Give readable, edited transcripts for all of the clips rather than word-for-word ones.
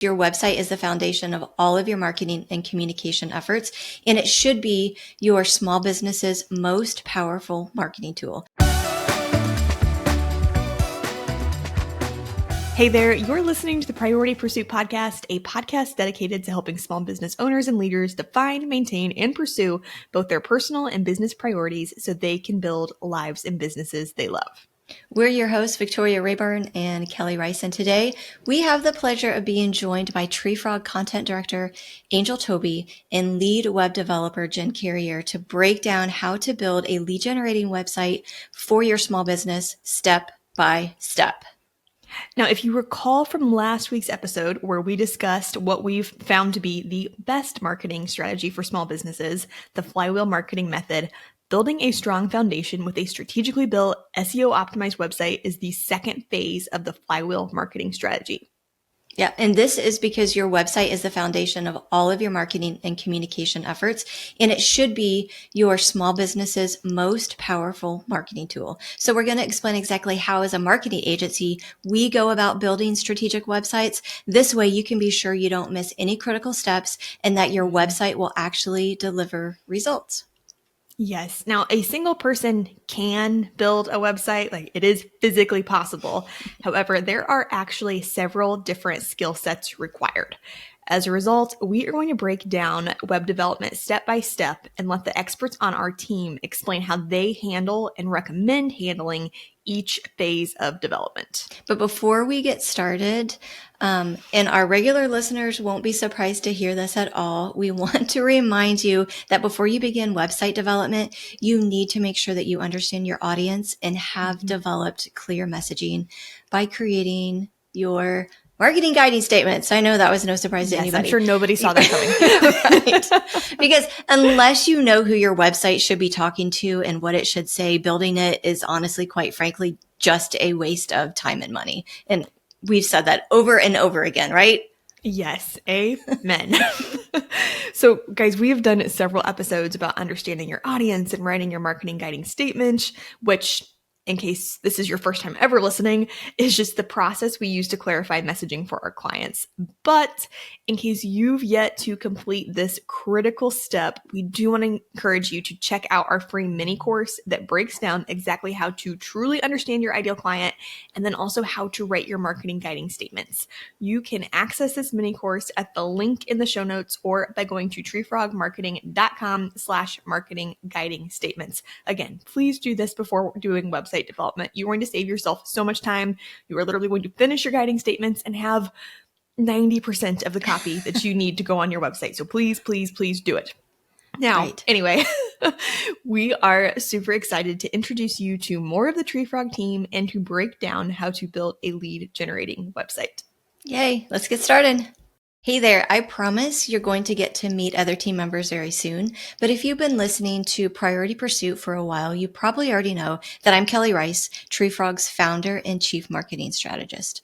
Your website is the foundation of all of your marketing and communication efforts, and it should be your small business's most powerful marketing tool. Hey there, you're listening to the Priority Pursuit Podcast, a podcast dedicated to helping small business owners and leaders define, maintain, and pursue both their personal and business priorities so they can build lives and businesses they love. We're your hosts, Victoria Rayburn and Kelly Rice, and today we have the pleasure of being joined by TreeFrog Content Director Angel Toby and lead web developer Jen Carrier to break down how to build a lead generating website for your small business step by step. Now, if you recall from last week's episode where we discussed what we've found to be the best marketing strategy for small businesses, the flywheel marketing method, building a strong foundation with a strategically built SEO optimized website is the second phase of the flywheel marketing strategy. Yeah, and this is because your website is the foundation of all of your marketing and communication efforts, and it should be your small business's most powerful marketing tool. So we're going to explain exactly how, as a marketing agency, we go about building strategic websites. This way you can be sure you don't miss any critical steps and that your website will actually deliver results. Yes. Now, a single person can build a website, like it is physically possible. However, there are actually several different skill sets required. As a result, we are going to break down web development step by step and let the experts on our team explain how they handle and recommend handling each phase of development. But before we get started, and our regular listeners won't be surprised to hear this at all, we want to remind you that before you begin website development, you need to make sure that you understand your audience and have developed clear messaging by creating your marketing guiding statements. I know that was no surprise to anybody. I'm sure nobody saw that coming. Right. Because unless you know who your website should be talking to and what it should say, building it is honestly, quite frankly, just a waste of time and money. And we've said that over and over again, right? Yes. Amen. So guys, we have done several episodes about understanding your audience and writing your marketing guiding statement, which, in case this is your first time ever listening, is just the process we use to clarify messaging for our clients. But in case you've yet to complete this critical step, we do want to encourage you to check out our free mini course that breaks down exactly how to truly understand your ideal client and then also how to write your marketing guiding statements. You can access this mini course at the link in the show notes or by going to treefrogmarketing.com/marketing guiding statements. Again, please do this before doing website development. You're going to save yourself so much time. You are literally going to finish your guiding statements and have 90% of the copy that you need to go on your website. So please, please, please do it. Now, Anyway, we are super excited to introduce you to more of the TreeFrog team and to break down how to build a lead generating website. Yay, let's get started. Hey there, I promise you're going to get to meet other team members very soon, but if you've been listening to Priority Pursuit for a while, you probably already know that I'm Kelly Rice, TreeFrog's founder and chief marketing strategist.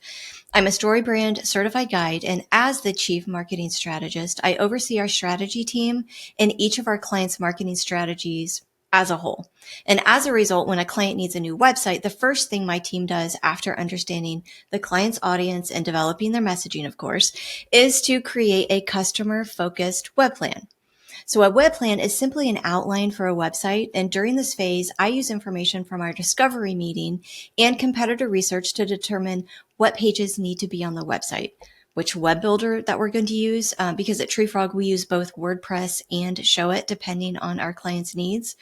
I'm a StoryBrand certified guide, and as the chief marketing strategist, I oversee our strategy team and each of our clients' marketing strategies as a whole. And as a result, when a client needs a new website, the first thing my team does after understanding the client's audience and developing their messaging, of course, is to create a customer-focused web plan. So a web plan is simply an outline for a website. And during this phase, I use information from our discovery meeting and competitor research to determine what pages need to be on the website, which web builder that we're going to use, because at TreeFrog, we use both WordPress and Showit depending on our client's needs,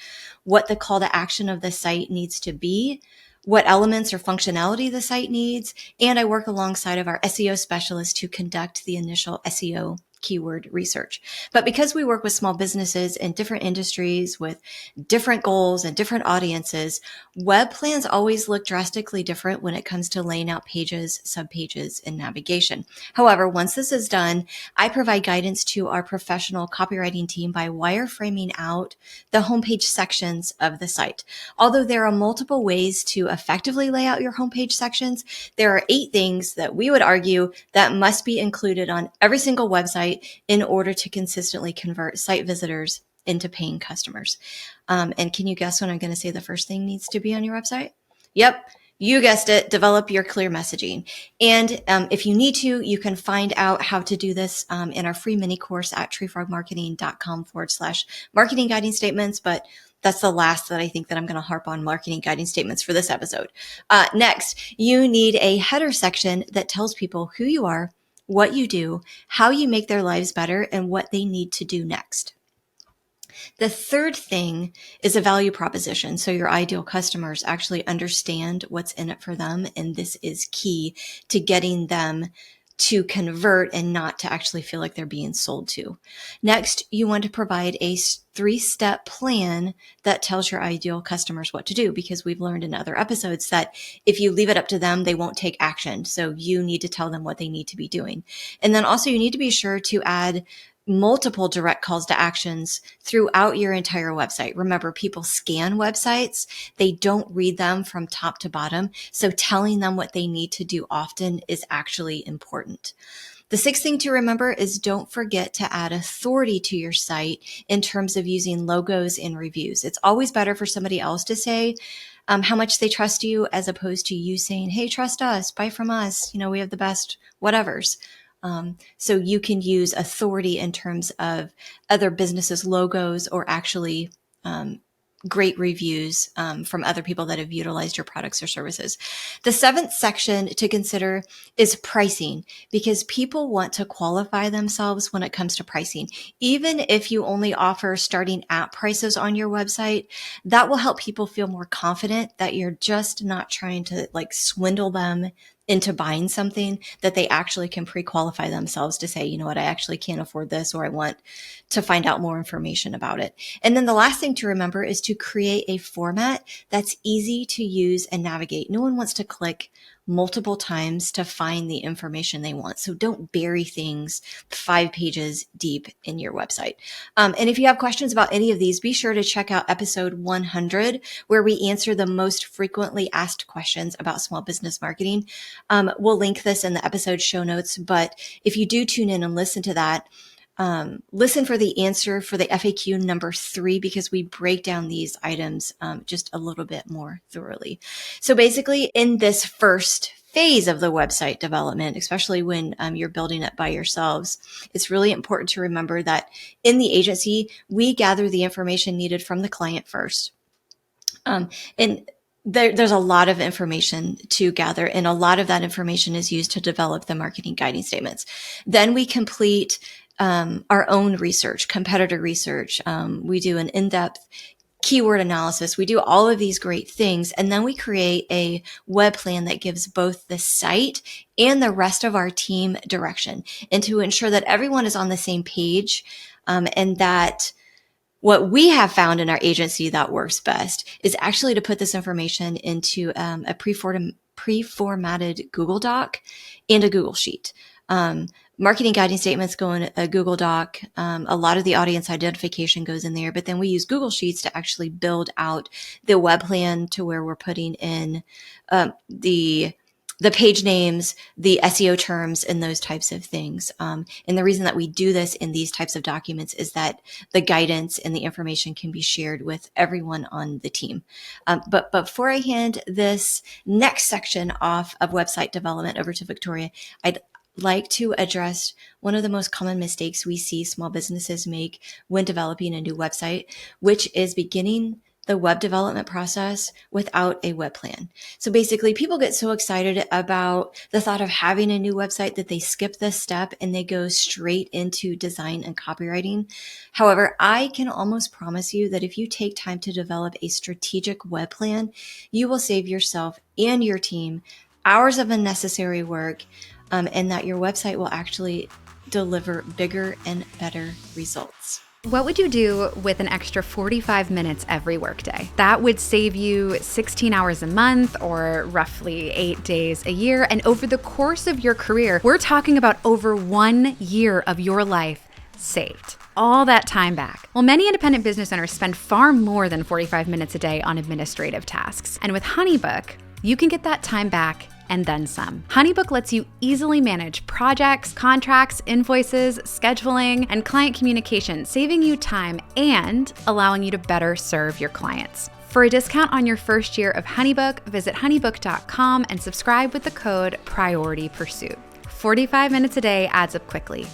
what the call to action of the site needs to be, what elements or functionality the site needs, and I work alongside of our SEO specialist to conduct the initial SEO keyword research. But because we work with small businesses in different industries with different goals and different audiences, web plans always look drastically different when it comes to laying out pages, subpages, and navigation. However, once this is done, I provide guidance to our professional copywriting team by wireframing out the homepage sections of the site. Although there are multiple ways to effectively lay out your homepage sections, there are 8 things that we would argue that must be included on every single website in order to consistently convert site visitors into paying customers. And can you guess what I'm going to say the first thing needs to be on your website? Yep. You guessed it, develop your clear messaging. And if you need to, you can find out how to do this in our free mini course at treefrogmarketing.com/marketing guiding statements. But that's the last that I think that I'm going to harp on marketing guiding statements for this episode. Next, you need a header section that tells people who you are, what you do, how you make their lives better, and what they need to do next. The third thing is a value proposition. So your ideal customers actually understand what's in it for them. And this is key to getting them to convert and not to actually feel like they're being sold to. Next, you want to provide a 3-step plan that tells your ideal customers what to do, because we've learned in other episodes that if you leave it up to them, they won't take action. So you need to tell them what they need to be doing. And then also you need to be sure to add multiple direct calls to actions throughout your entire website. Remember, people scan websites. They don't read them from top to bottom. So telling them what they need to do often is actually important. The 6th thing to remember is don't forget to add authority to your site in terms of using logos and reviews. It's always better for somebody else to say how much they trust you as opposed to you saying, hey, trust us, buy from us. We have the best whatevers. So you can use authority in terms of other businesses' logos or actually great reviews from other people that have utilized your products or services. The 7th section to consider is pricing, because people want to qualify themselves when it comes to pricing. Even if you only offer starting at prices on your website, that will help people feel more confident that you're just not trying to swindle them into buying something, that they actually can pre-qualify themselves to say, you know what, I actually can't afford this, or I want to find out more information about it. And then the last thing to remember is to create a format that's easy to use and navigate. No one wants to click multiple times to find the information they want. So don't bury things 5 pages deep in your website. And if you have questions about any of these, be sure to check out episode 100, where we answer the most frequently asked questions about small business marketing. We'll link this in the episode show notes, but if you do tune in and listen to that, listen for the answer for the FAQ number 3, because we break down these items just a little bit more thoroughly. So basically, in this first phase of the website development, especially when you're building it by yourselves, it's really important to remember that in the agency, we gather the information needed from the client first. And there's a lot of information to gather, and a lot of that information is used to develop the marketing guiding statements. Then we complete our own research, competitor research. We do an in-depth keyword analysis. We do all of these great things. And then we create a web plan that gives both the site and the rest of our team direction, and to ensure that everyone is on the same page, and that what we have found in our agency that works best is actually to put this information into a pre-formatted Google Doc and a Google Sheet. Marketing guiding statements go in a Google Doc. A lot of the audience identification goes in there, but then we use Google Sheets to actually build out the web plan, to where we're putting in the page names, the SEO terms, and those types of things. And the reason that we do this in these types of documents is that the guidance and the information can be shared with everyone on the team. But before I hand this next section off of website development over to Victoria, I'd like to address one of the most common mistakes we see small businesses make when developing a new website, which is beginning the web development process without a web plan. So basically, people get so excited about the thought of having a new website that they skip this step and they go straight into design and copywriting. However, I can almost promise you that if you take time to develop a strategic web plan, you will save yourself and your team hours of unnecessary work, and that your website will actually deliver bigger and better results. What would you do with an extra 45 minutes every workday? That would save you 16 hours a month, or roughly 8 days a year. And over the course of your career, we're talking about over 1 year of your life saved. All that time back. Well, many independent business owners spend far more than 45 minutes a day on administrative tasks. And with HoneyBook, you can get that time back and then some. HoneyBook lets you easily manage projects, contracts, invoices, scheduling, and client communication, saving you time and allowing you to better serve your clients. For a discount on your first year of HoneyBook, visit honeybook.com and subscribe with the code Priority Pursuit. 45 minutes a day adds up quickly.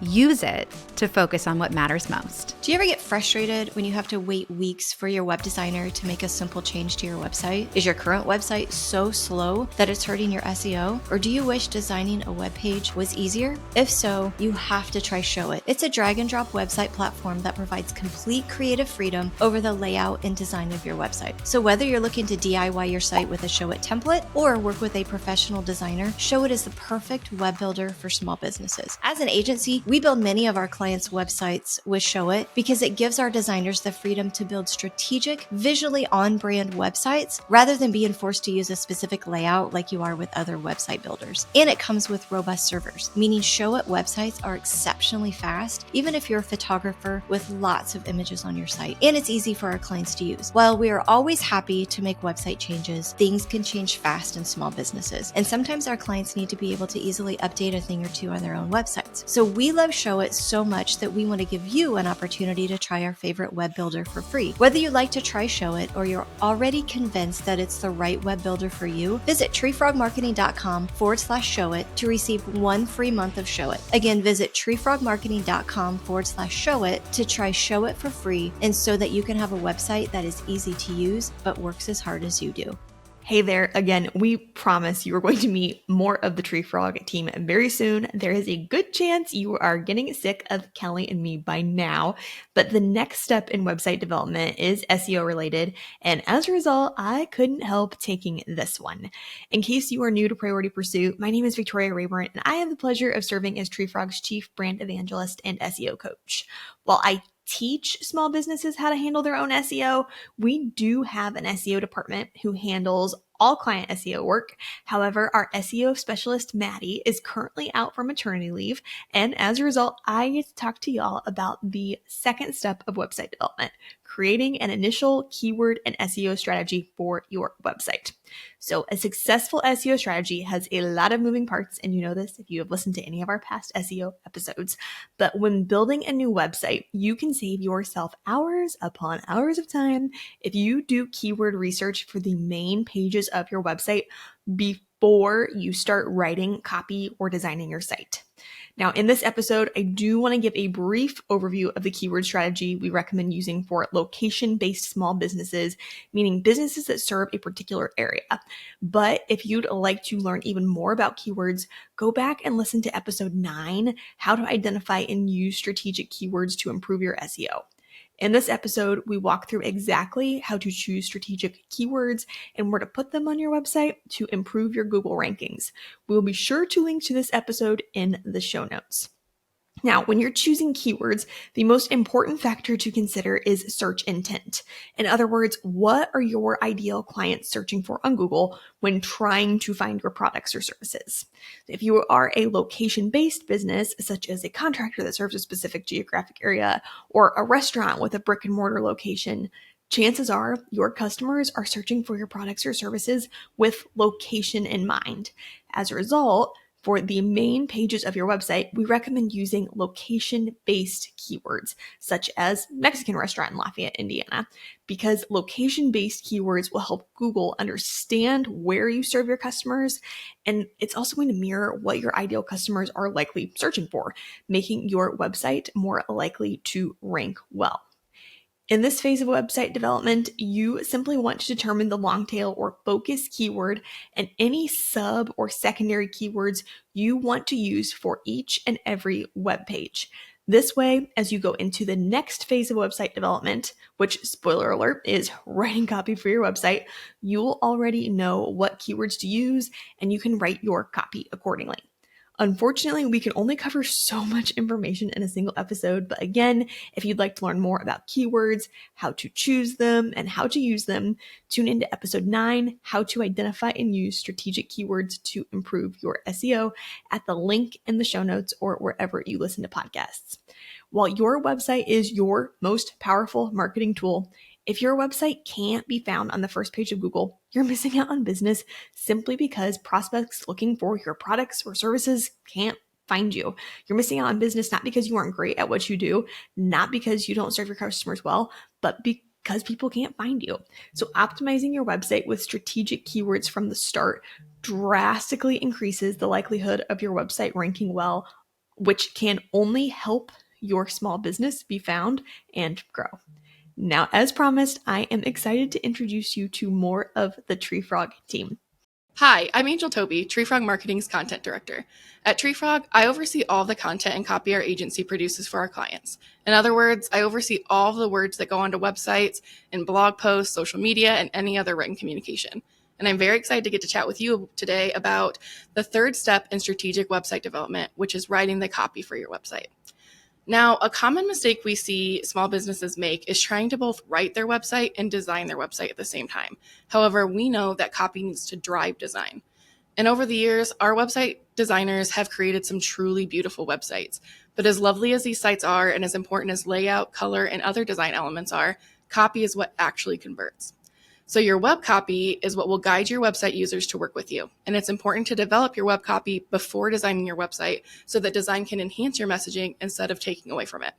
Use it to focus on what matters most. Do you ever get frustrated when you have to wait weeks for your web designer to make a simple change to your website? Is your current website so slow that it's hurting your SEO? Or do you wish designing a web page was easier? If so, you have to try Showit. It's a drag and drop website platform that provides complete creative freedom over the layout and design of your website. So whether you're looking to DIY your site with a Showit template or work with a professional designer, Showit is the perfect web builder for small businesses. As an agency, we build many of our clients' websites with Showit because it gives our designers the freedom to build strategic, visually on-brand websites rather than being forced to use a specific layout like you are with other website builders. And it comes with robust servers, meaning Showit websites are exceptionally fast, even if you're a photographer with lots of images on your site. And it's easy for our clients to use. While we are always happy to make website changes, things can change fast in small businesses. And sometimes our clients need to be able to easily update a thing or two on their own websites. So we love Showit so much that we want to give you an opportunity to try our favorite web builder for free. Whether you'd like to try Showit or you're already convinced that it's the right web builder for you, visit treefrogmarketing.com/Showit to receive 1 free month of Showit. Again, visit treefrogmarketing.com/Showit to try Showit for free and so that you can have a website that is easy to use but works as hard as you do. Hey there, again, we promise you are going to meet more of the Tree Frog team very soon. There is a good chance you are getting sick of Kelly and me by now, but the next step in website development is SEO related, and as a result, I couldn't help taking this one. In case you are new to Priority Pursuit, my name is Victoria Rayburn, and I have the pleasure of serving as Tree Frog's Chief Brand Evangelist and SEO Coach. While I teach small businesses how to handle their own SEO, we do have an SEO department who handles all client SEO work. However, our SEO specialist, Maddie, is currently out for maternity leave. And as a result, I get to talk to y'all about the second step of website development, creating an initial keyword and SEO strategy for your website. So a successful SEO strategy has a lot of moving parts, and you know this if you have listened to any of our past SEO episodes. But when building a new website, you can save yourself hours upon hours of time if you do keyword research for the main pages of your website before you start writing copy or designing your site. Now, in this episode, I do want to give a brief overview of the keyword strategy we recommend using for location-based small businesses, meaning businesses that serve a particular area. But if you'd like to learn even more about keywords, go back and listen to episode 9, How to Identify and Use Strategic Keywords to Improve Your SEO. In this episode, we walk through exactly how to choose strategic keywords and where to put them on your website to improve your Google rankings. We will be sure to link to this episode in the show notes. Now, when you're choosing keywords, the most important factor to consider is search intent. In other words, what are your ideal clients searching for on Google when trying to find your products or services? If you are a location-based business, such as a contractor that serves a specific geographic area or a restaurant with a brick and mortar location, chances are your customers are searching for your products or services with location in mind. As a result, for the main pages of your website, we recommend using location-based keywords, such as Mexican restaurant in Lafayette, Indiana, because location-based keywords will help Google understand where you serve your customers, and it's also going to mirror what your ideal customers are likely searching for, making your website more likely to rank well. In this phase of website development, you simply want to determine the long tail or focus keyword and any sub or secondary keywords you want to use for each and every web page. This way, as you go into the next phase of website development, which, spoiler alert, is writing copy for your website, you'll already know what keywords to use and you can write your copy accordingly. Unfortunately, we can only cover so much information in a single episode, but again, if you'd like to learn more about keywords, how to choose them, and how to use them, tune into episode 9, How to Identify and Use Strategic Keywords to Improve Your SEO, at the link in the show notes or wherever you listen to podcasts. While your website is your most powerful marketing tool, if your website can't be found on the first page of Google, you're missing out on business simply because prospects looking for your products or services can't find you. You're missing out on business not because you aren't great at what you do, not because you don't serve your customers well, but because people can't find you. So optimizing your website with strategic keywords from the start drastically increases the likelihood of your website ranking well, which can only help your small business be found and grow. Now, as promised, I am excited to introduce you to more of the TreeFrog team. Hi, I'm Angel Toby, TreeFrog Marketing's Content Director. At TreeFrog, I oversee all the content and copy our agency produces for our clients. In other words, I oversee all of the words that go onto websites and blog posts, social media, and any other written communication. And I'm very excited to get to chat with you today about the third step in strategic website development, which is writing the copy for your website. Now, a common mistake we see small businesses make is trying to both write their website and design their website at the same time. However, we know that copy needs to drive design. And over the years, our website designers have created some truly beautiful websites. But as lovely as these sites are, and as important as layout, color, and other design elements are, copy is what actually converts. So your web copy is what will guide your website users to work with you. And it's important to develop your web copy before designing your website so that design can enhance your messaging instead of taking away from it.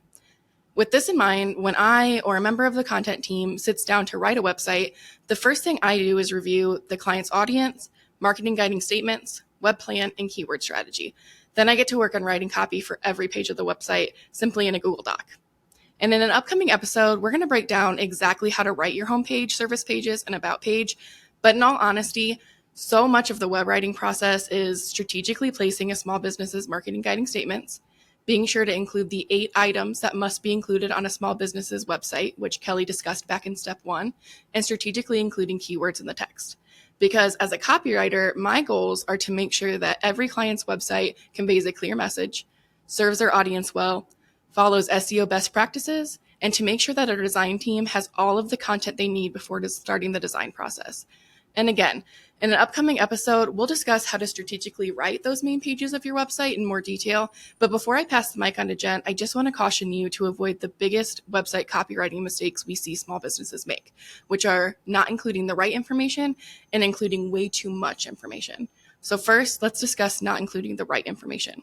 With this in mind, when I or a member of the content team sits down to write a website, the first thing I do is review the client's audience, marketing guiding statements, web plan, and keyword strategy. Then I get to work on writing copy for every page of the website simply in a Google Doc. And in an upcoming episode, we're going to break down exactly how to write your homepage, service pages, and about page. But in all honesty, so much of the web writing process is strategically placing a small business's marketing guiding statements, being sure to include the 8 items that must be included on a small business's website, which Kelly discussed back in step 1, and strategically including keywords in the text. Because as a copywriter, my goals are to make sure that every client's website conveys a clear message, serves their audience well, follows SEO best practices, and to make sure that our design team has all of the content they need before starting the design process. And again, in an upcoming episode, we'll discuss how to strategically write those main pages of your website in more detail. But before I pass the mic on to Jen, I just want to caution you to avoid the biggest website copywriting mistakes we see small businesses make, which are not including the right information and including way too much information. So first, let's discuss not including the right information.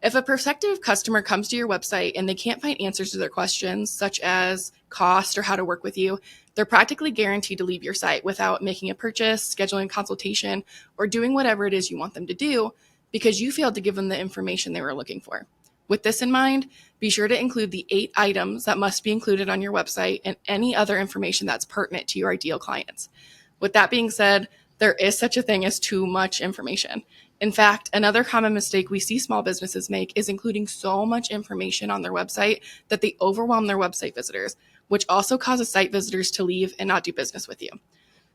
If a prospective customer comes to your website and they can't find answers to their questions, such as cost or how to work with you, they're practically guaranteed to leave your site without making a purchase, scheduling a consultation, or doing whatever it is you want them to do because you failed to give them the information they were looking for. With this in mind, be sure to include the 8 items that must be included on your website and any other information that's pertinent to your ideal clients. With that being said, there is such a thing as too much information. In fact, another common mistake we see small businesses make is including so much information on their website that they overwhelm their website visitors, which also causes site visitors to leave and not do business with you.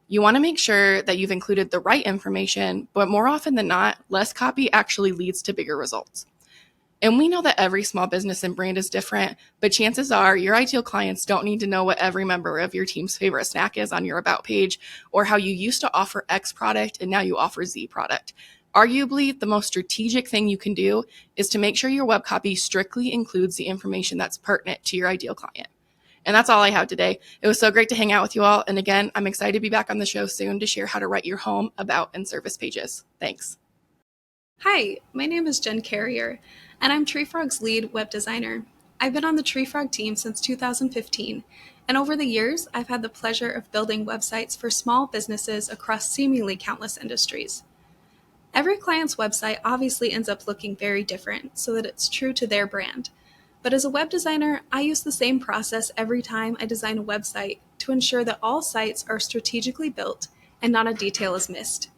You want to make sure that you've included the right information, but more often than not, less copy actually leads to bigger results. And we know that every small business and brand is different, but chances are your ideal clients don't need to know what every member of your team's favorite snack is on your about page, or how you used to offer X product and now you offer Z product. Arguably, the most strategic thing you can do is to make sure your web copy strictly includes the information that's pertinent to your ideal client. And that's all I have today. It was so great to hang out with you all. And again, I'm excited to be back on the show soon to share how to write your home, about, and service pages. Thanks. Hi, my name is Jen Carrier, and I'm TreeFrog's lead web designer. I've been on the TreeFrog team since 2015, and over the years, I've had the pleasure of building websites for small businesses across seemingly countless industries. Every client's website obviously ends up looking very different so that it's true to their brand. But as a web designer, I use the same process every time I design a website to ensure that all sites are strategically built and not a detail is missed.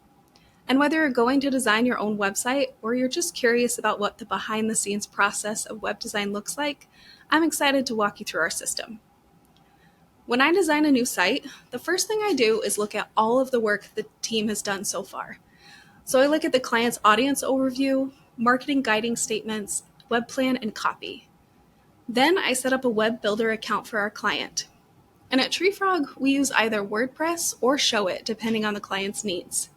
And whether you're going to design your own website or you're just curious about what the behind-the-scenes process of web design looks like, I'm excited to walk you through our system. When I design a new site, the first thing I do is look at all of the work the team has done so far. So I look at the client's audience overview, marketing guiding statements, web plan, and copy. Then I set up a web builder account for our client. And at TreeFrog, we use either WordPress or Showit, depending on the client's needs.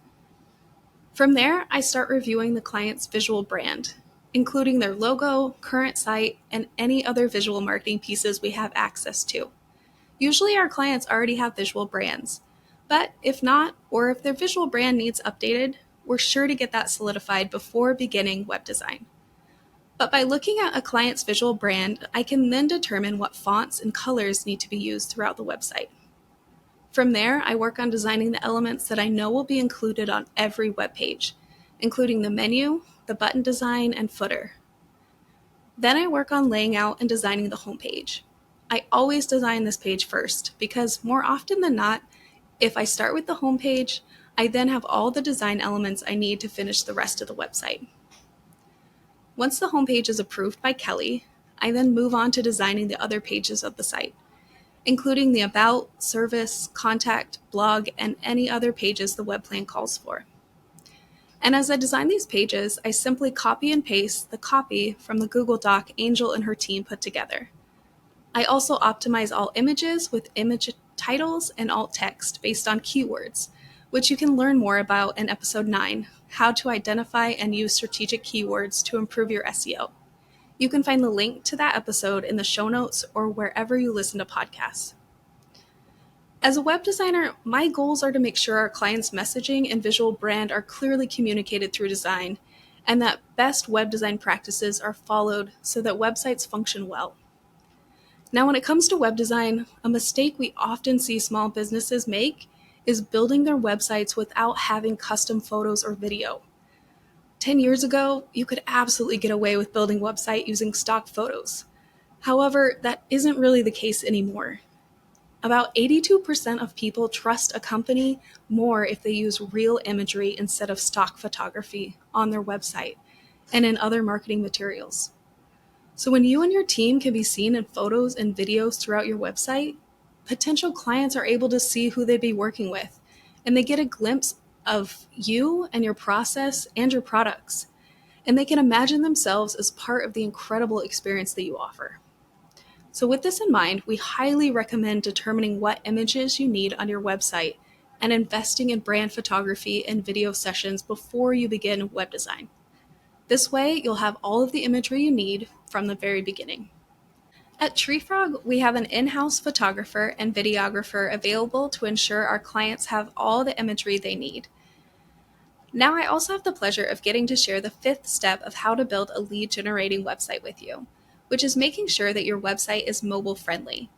From there, I start reviewing the client's visual brand, including their logo, current site, and any other visual marketing pieces we have access to. Usually our clients already have visual brands, but if not, or if their visual brand needs updated, we're sure to get that solidified before beginning web design. But by looking at a client's visual brand, I can then determine what fonts and colors need to be used throughout the website. From there, I work on designing the elements that I know will be included on every web page, including the menu, the button design, and footer. Then I work on laying out and designing the homepage. I always design this page first because more often than not, if I start with the homepage, I then have all the design elements I need to finish the rest of the website. Once the homepage is approved by Kelly, I then move on to designing the other pages of the site, including the About, Service, Contact, Blog, and any other pages the web plan calls for. And as I design these pages, I simply copy and paste the copy from the Google Doc Angel and her team put together. I also optimize all images with image titles and alt text based on keywords, which you can learn more about in episode 9, how to identify and use strategic keywords to improve your SEO. You can find the link to that episode in the show notes or wherever you listen to podcasts. As a web designer, my goals are to make sure our clients' messaging and visual brand are clearly communicated through design, and that best web design practices are followed so that websites function well. Now, when it comes to web design, a mistake we often see small businesses make is building their websites without having custom photos or video. 10 years ago, you could absolutely get away with building a website using stock photos. However, that isn't really the case anymore. About 82% of people trust a company more if they use real imagery instead of stock photography on their website and in other marketing materials. So when you and your team can be seen in photos and videos throughout your website, potential clients are able to see who they'd be working with, and they get a glimpse of you and your process and your products, and they can imagine themselves as part of the incredible experience that you offer. So with this in mind, we highly recommend determining what images you need on your website and investing in brand photography and video sessions before you begin web design. This way, you'll have all of the imagery you need from the very beginning. At TreeFrog, we have an in-house photographer and videographer available to ensure our clients have all the imagery they need. Now I also have the pleasure of getting to share the 5th step of how to build a lead-generating website with you, which is making sure that your website is mobile-friendly.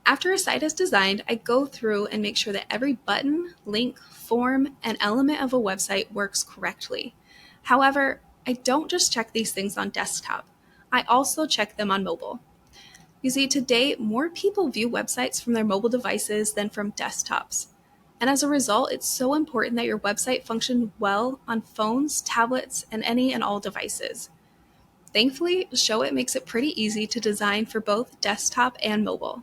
After a site is designed, I go through and make sure that every button, link, form, and element of a website works correctly. However, I don't just check these things on desktop. I also check them on mobile. You see, today, more people view websites from their mobile devices than from desktops. And as a result, it's so important that your website function well on phones, tablets, and any and all devices. Thankfully, Showit makes it pretty easy to design for both desktop and mobile.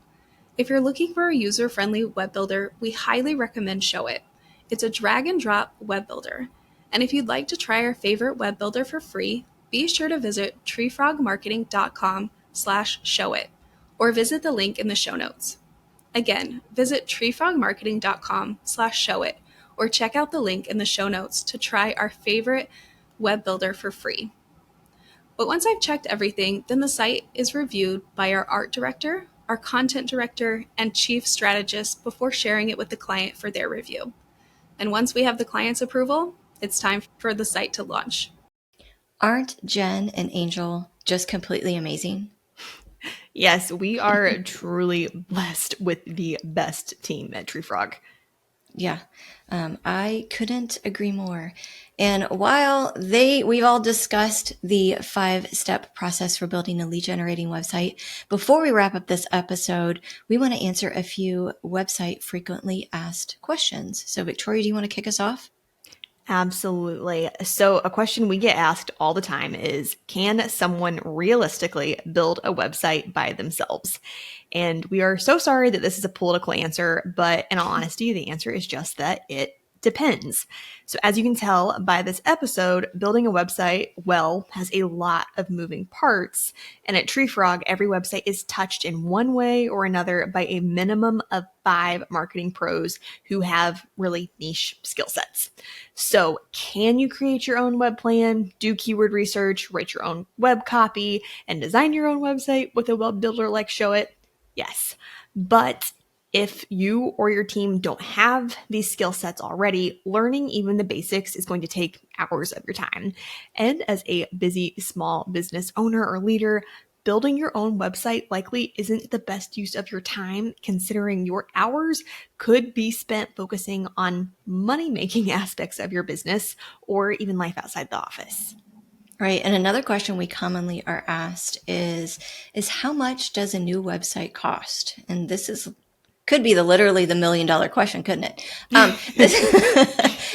If you're looking for a user-friendly web builder, we highly recommend Showit. It's a drag-and-drop web builder. And if you'd like to try our favorite web builder for free, be sure to visit treefrogmarketing.com/showit or visit the link in the show notes. Again, visit treefrogmarketing.com/showit or check out the link in the show notes to try our favorite web builder for free. But once I've checked everything, then the site is reviewed by our art director, our content director, and chief strategist before sharing it with the client for their review. And once we have the client's approval, it's time for the site to launch. Aren't Jen and Angel just completely amazing? Yes, we are truly blessed with the best team at TreeFrog. Yeah, I couldn't agree more. And while we've all discussed the 5-step process for building a lead generating website, before we wrap up this episode, we want to answer a few website frequently asked questions. So Victoria, do you want to kick us off? Absolutely. So a question we get asked all the time is, can someone realistically build a website by themselves? And we are so sorry that this is a political answer, but in all honesty, the answer is just that it depends. So as you can tell by this episode, building a website, well, has a lot of moving parts. And at TreeFrog, every website is touched in one way or another by a minimum of 5 marketing pros who have really niche skill sets. So can you create your own web plan, do keyword research, write your own web copy, and design your own website with a web builder like Showit? Yes. But If you or your team don't have these skill sets already, learning even the basics is going to take hours of your time. And as a busy small business owner or leader, building your own website likely isn't the best use of your time, considering your hours could be spent focusing on money-making aspects of your business or even life outside the office. Right. And another question we commonly are asked is how much does a new website cost? And this could be literally the $1 million question, couldn't it?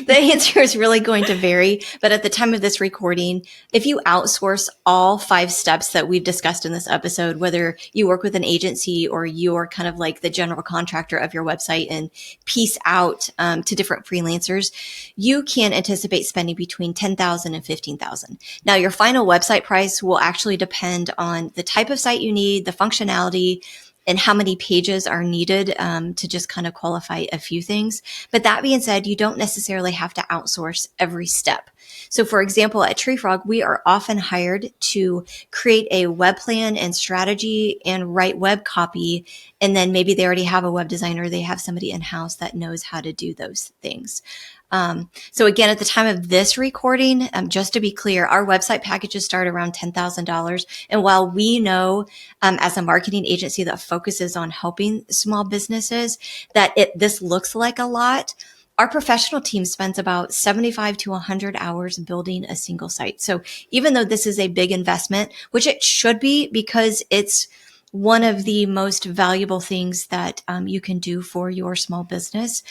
The answer is really going to vary. But at the time of this recording, if you outsource all 5 steps that we've discussed in this episode, whether you work with an agency or you're kind of like the general contractor of your website and piece out to different freelancers, you can anticipate spending between $10,000 and $15,000. Now, your final website price will actually depend on the type of site you need, the functionality, and how many pages are needed to just kind of qualify a few things. But that being said, you don't necessarily have to outsource every step. So for example, at TreeFrog, we are often hired to create a web plan and strategy and write web copy. And then maybe they already have a web designer. They have somebody in-house that knows how to do those things. So again, at the time of this recording, just to be clear, our website packages start around $10,000. And while we know, as a marketing agency that focuses on helping small businesses, that this looks like a lot, our professional team spends about 75 to 100 hours building a single site. So even though this is a big investment, which it should be because it's one of the most valuable things that you can do for your small business,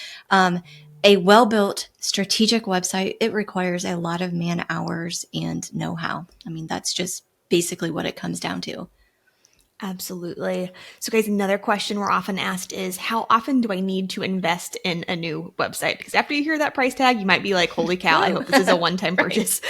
a well-built strategic website, it requires a lot of man hours and know-how. I mean, that's just basically what it comes down to. Absolutely. So guys, another question we're often asked is, how often do I need to invest in a new website? Because after you hear that price tag, you might be like, holy cow, I hope this is a one-time purchase.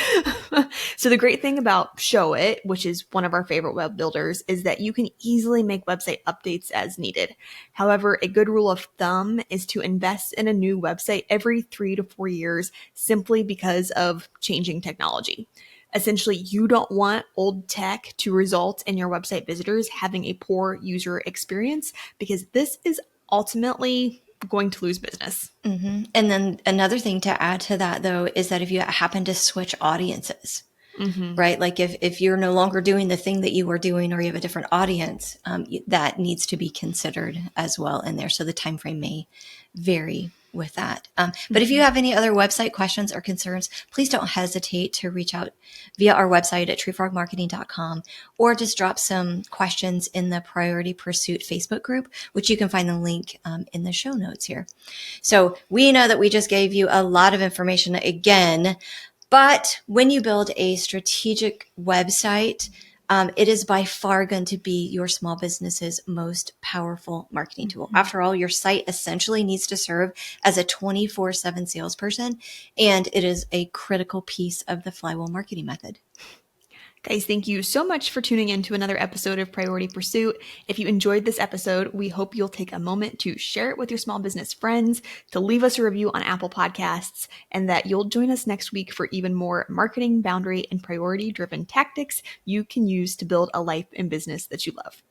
So the great thing about Showit, which is one of our favorite web builders, is that you can easily make website updates as needed. However, a good rule of thumb is to invest in a new website every 3 to 4 years, simply because of changing technology. Essentially, you don't want old tech to result in your website visitors having a poor user experience, because this is ultimately going to lose business. Mm-hmm. And then another thing to add to that, though, is that if you happen to switch audiences, right? Like if you're no longer doing the thing that you were doing, or you have a different audience, that needs to be considered as well in there. So the time frame may vary with that. But if you have any other website questions or concerns, please don't hesitate to reach out via our website at treefrogmarketing.com, or just drop some questions in the Priority Pursuit Facebook group, which you can find the link in the show notes here. So we know that we just gave you a lot of information again, but when you build a strategic website, it is by far going to be your small business's most powerful marketing tool. After all, your site essentially needs to serve as a 24/7 salesperson, and it is a critical piece of the flywheel marketing method. Guys, thank you so much for tuning in to another episode of Priority Pursuit. If you enjoyed this episode, we hope you'll take a moment to share it with your small business friends, to leave us a review on Apple Podcasts, and that you'll join us next week for even more marketing, boundary, and priority-driven tactics you can use to build a life and business that you love.